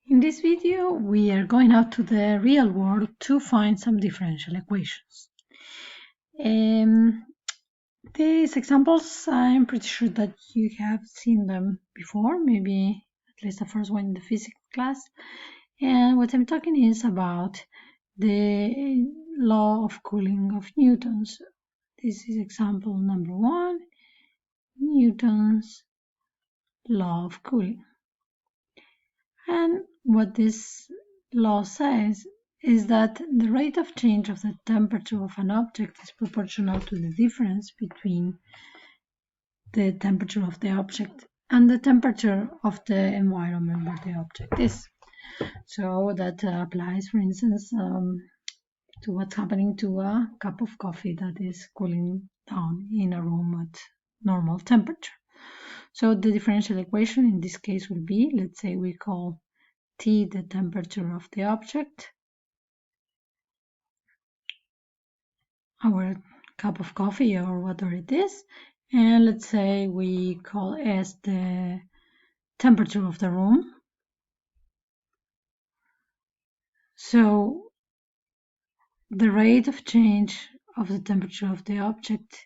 In this video, we are going out to the real world to find some differential equations. These examples, I'm pretty sure that you have seen them before, maybe at least the first one in the physics class. And what I'm talking is about the law of cooling of Newton's. This is example number 1, Newton's law of cooling. And what this law says is that the rate of change of the temperature of an object is proportional to the difference between the temperature of the object and the temperature of the environment where the object is. So that applies, for instance, to what's happening to a cup of coffee that is cooling down in a room at normal temperature. So the differential equation in this case will be, let's say we call T the temperature of the object, our cup of coffee or whatever it is, and let's say we call S the temperature of the room. So the rate of change of the temperature of the object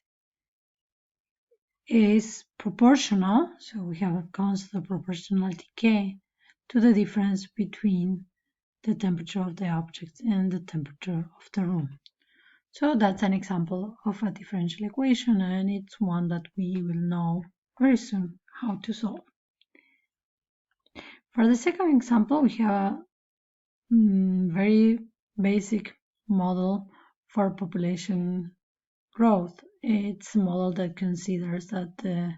is proportional, so we have a constant proportionality K, to the difference between the temperature of the object and the temperature of the room. So that's an example of a differential equation, and it's one that we will know very soon how to solve. For the second example, we have a very basic model for population growth. It's a model that considers that the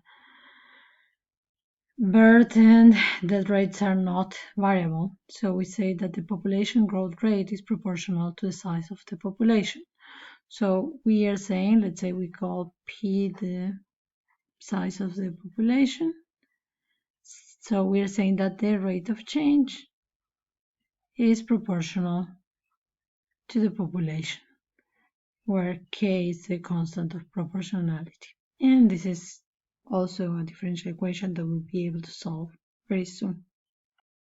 birth and death rates are not variable. So we say that the population growth rate is proportional to the size of the population. So we are saying, let's say we call P the size of the population. So we are saying that the rate of change is proportional to the population, where K is the constant of proportionality. And this is also a differential equation that we'll be able to solve very soon.